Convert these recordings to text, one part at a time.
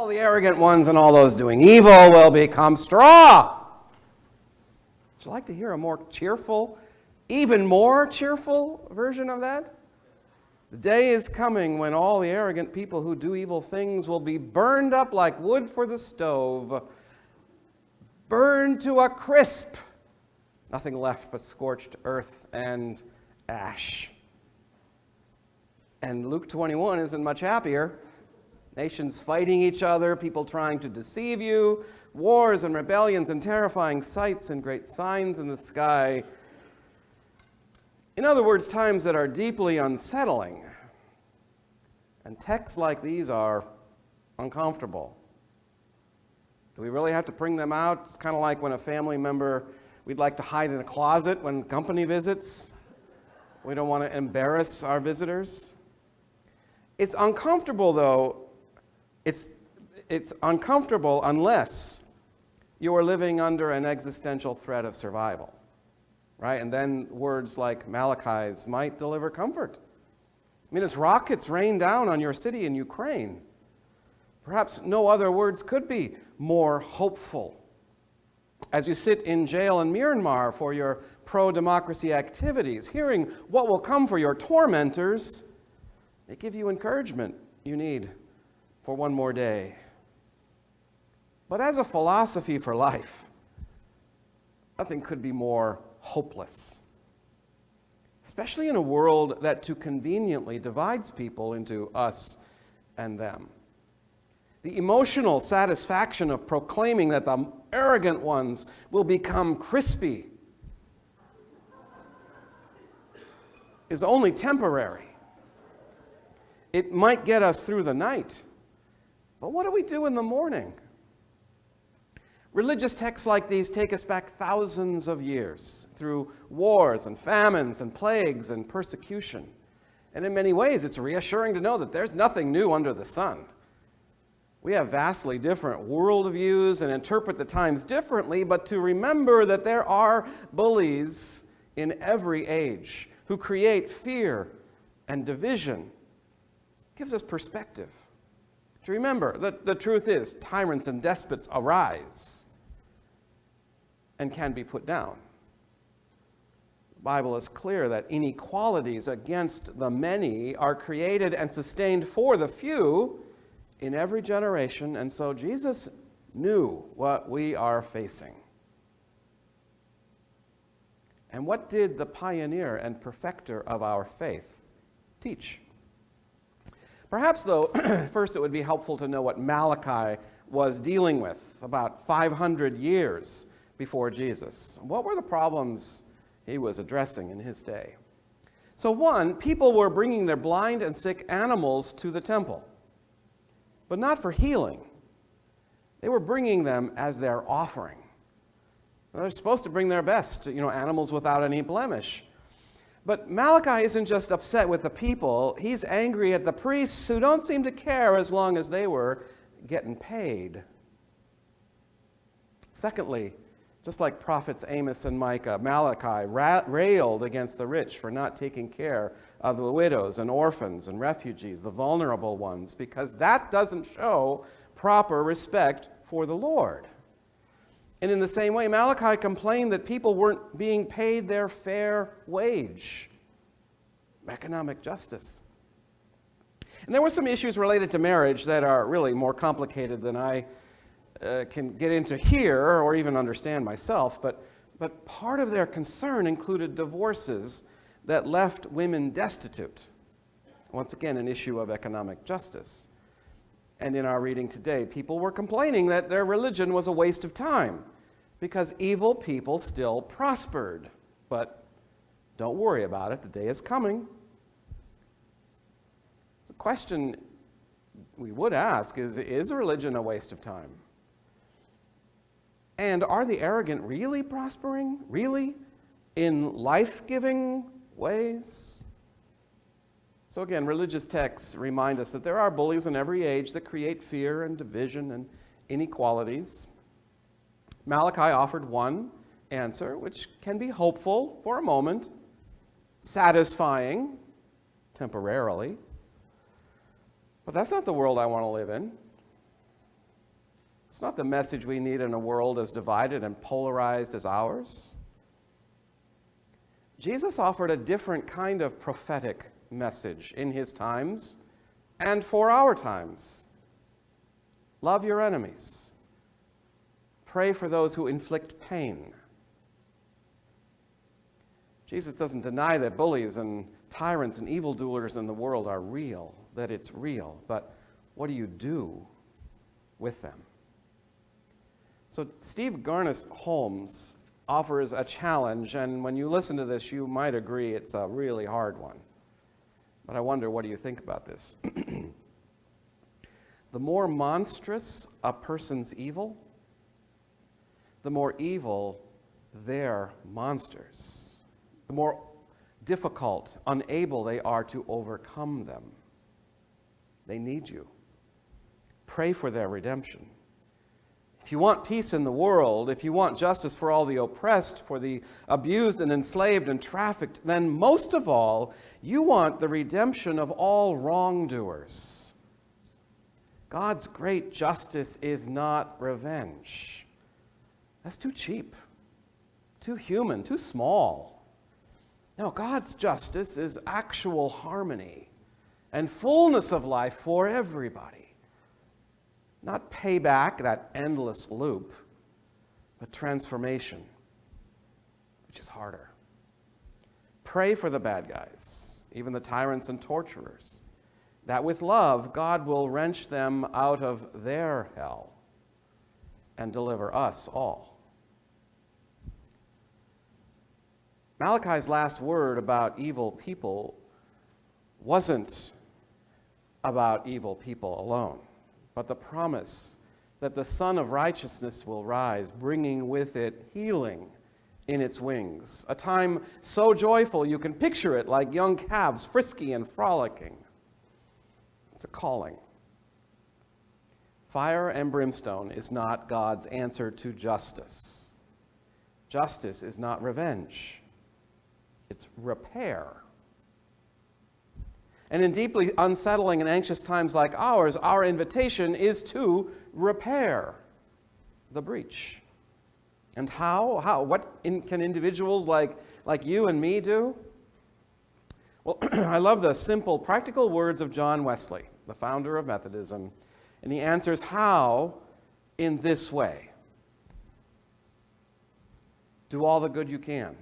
all the arrogant ones and all those doing evil will become straw. Would you like to hear a more cheerful, even more cheerful version of that? The day is coming when all the arrogant people who do evil things will be burned up like wood for the stove, burned to a crisp. Nothing left but scorched earth and ash. And Luke 21 isn't much happier. Nations fighting each other, people trying to deceive you, wars and rebellions and terrifying sights and great signs in the sky. In other words, times that are deeply unsettling. And texts like these are uncomfortable. Do we really have to bring them out? It's kind of like when a family member, we'd like to hide in a closet when company visits. We don't want to embarrass our visitors. It's uncomfortable, though. It's uncomfortable unless you are living under an existential threat of survival, right? And then words like Malachi's might deliver comfort. I mean, as rockets rain down on your city in Ukraine, perhaps no other words could be more hopeful. As you sit in jail in Myanmar for your pro-democracy activities, hearing what will come for your tormentors, they give you encouragement you need for one more day. But as a philosophy for life, nothing could be more hopeless, especially in a world that too conveniently divides people into us and them. The emotional satisfaction of proclaiming that the arrogant ones will become crispy is only temporary. It might get us through the night, but what do we do in the morning? Religious texts like these take us back thousands of years through wars and famines and plagues and persecution. And in many ways, it's reassuring to know that there's nothing new under the sun. We have vastly different worldviews and interpret the times differently, but to remember that there are bullies in every age who create fear and division gives us perspective. To remember that the truth is tyrants and despots arise and can be put down. The Bible is clear that inequalities against the many are created and sustained for the few in every generation, and so Jesus knew what we are facing. And what did the pioneer and perfecter of our faith teach? Perhaps, though, first it would be helpful to know what Malachi was dealing with about 500 years before Jesus. What were the problems he was addressing in his day? So one, people were bringing their blind and sick animals to the temple, but not for healing. They were bringing them as their offering. They're supposed to bring their best, animals without any blemish. But Malachi isn't just upset with the people, he's angry at the priests who don't seem to care as long as they were getting paid. Secondly, just like prophets Amos and Micah, Malachi railed against the rich for not taking care of the widows and orphans and refugees, the vulnerable ones, because that doesn't show proper respect for the Lord. And in the same way, Malachi complained that people weren't being paid their fair wage. Economic justice. And there were some issues related to marriage that are really more complicated than I can get into here or even understand myself, but part of their concern included divorces that left women destitute. Once again, an issue of economic justice. And in our reading today, people were complaining that their religion was a waste of time because evil people still prospered. But don't worry about it, the day is coming. The question we would ask is religion a waste of time? And are the arrogant really prospering? Really? In life-giving ways? So again, religious texts remind us that there are bullies in every age that create fear and division and inequalities. Malachi offered one answer, which can be hopeful for a moment, satisfying temporarily. But that's not the world I want to live in. It's not the message we need in a world as divided and polarized as ours. Jesus offered a different kind of prophetic message in his times and for our times. Love your enemies. Pray for those who inflict pain. Jesus doesn't deny that bullies and tyrants and evildoers in the world are real, that it's real, but what do you do with them? So Steve Garnis Holmes offers a challenge, and when you listen to this, you might agree it's a really hard one. But I wonder, what do you think about this? The more monstrous a person's evil, the more evil their monsters. The more difficult, unable they are to overcome them. They need you. Pray for their redemption. If you want peace in the world, if you want justice for all the oppressed, for the abused and enslaved and trafficked, then most of all, you want the redemption of all wrongdoers. God's great justice is not revenge. That's too cheap, too human, too small. No, God's justice is actual harmony and fullness of life for everybody. Not payback, that endless loop, but transformation, which is harder. Pray for the bad guys, even the tyrants and torturers, that with love, God will wrench them out of their hell and deliver us all. Malachi's last word about evil people wasn't about evil people alone, but the promise that the Son of Righteousness will rise, bringing with it healing in its wings. A time so joyful you can picture it like young calves, frisky and frolicking. It's a calling. Fire and brimstone is not God's answer to justice. Justice is not revenge. It's repair. And in deeply unsettling and anxious times like ours, our invitation is to repair the breach. And how? What can individuals like you and me do? Well, I love the simple, practical words of John Wesley, the founder of Methodism. And he answers how in this way. Do all the good you can.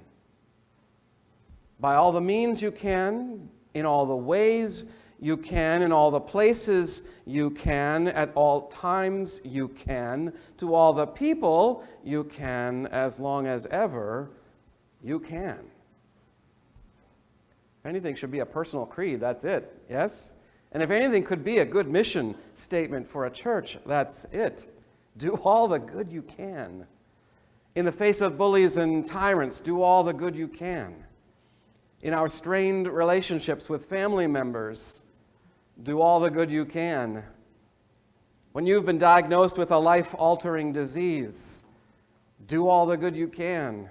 By all the means you can, in all the ways you can, in all the places you can, at all times you can, to all the people you can, as long as ever you can. If anything should be a personal creed, that's it, yes? And if anything could be a good mission statement for a church, that's it. Do all the good you can. In the face of bullies and tyrants, do all the good you can. In our strained relationships with family members, do all the good you can. When you've been diagnosed with a life-altering disease, do all the good you can.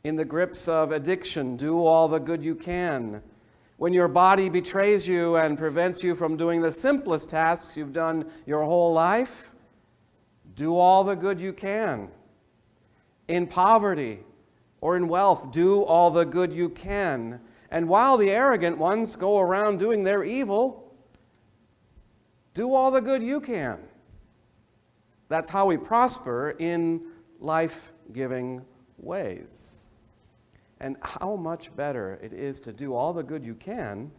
In the grips of addiction, do all the good you can. When your body betrays you and prevents you from doing the simplest tasks you've done your whole life, do all the good you can. In poverty or in wealth, do all the good you can. And while the arrogant ones go around doing their evil, do all the good you can. That's how we prosper in life-giving ways. And how much better it is to do all the good you can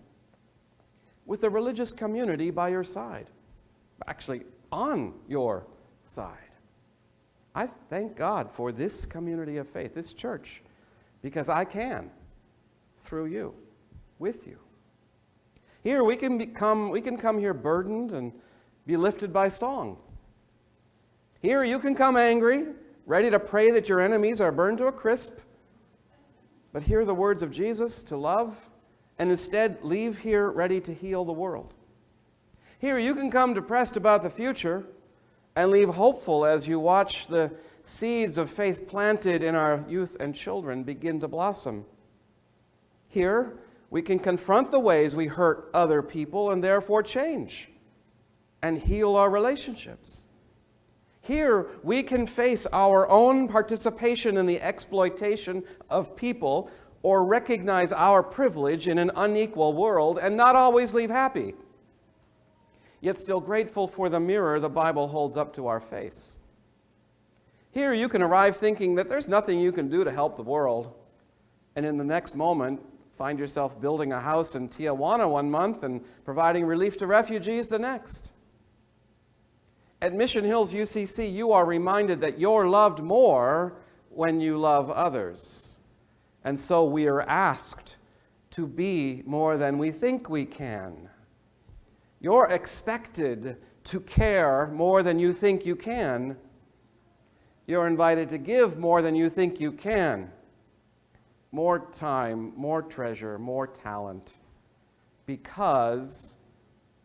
with a religious community by your side, actually on your side. I thank God for this community of faith, this church, because I can, through you, with you. Here we can come here burdened and be lifted by song. Here you can come angry, ready to pray that your enemies are burned to a crisp, but hear the words of Jesus to love, and instead leave here ready to heal the world. Here you can come depressed about the future, and leave hopeful as you watch the seeds of faith planted in our youth and children begin to blossom. Here, we can confront the ways we hurt other people and therefore change and heal our relationships. Here, we can face our own participation in the exploitation of people or recognize our privilege in an unequal world and not always leave happy, yet still grateful for the mirror the Bible holds up to our face. Here, you can arrive thinking that there's nothing you can do to help the world, and in the next moment, find yourself building a house in Tijuana one month and providing relief to refugees the next. At Mission Hills UCC, you are reminded that you're loved more when you love others. And so we are asked to be more than we think we can. You're expected to care more than you think you can. You're invited to give more than you think you can. More time, more treasure, more talent. Because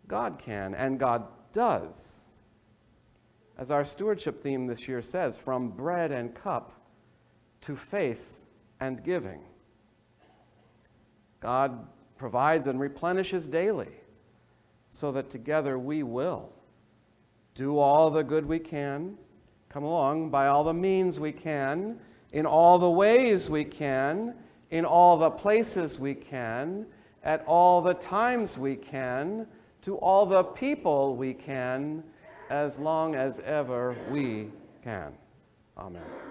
God can and God does. As our stewardship theme this year says, from bread and cup to faith and giving. God provides and replenishes daily so that together we will do all the good we can, come along by all the means we can, in all the ways we can, in all the places we can, at all the times we can, to all the people we can, as long as ever we can. Amen.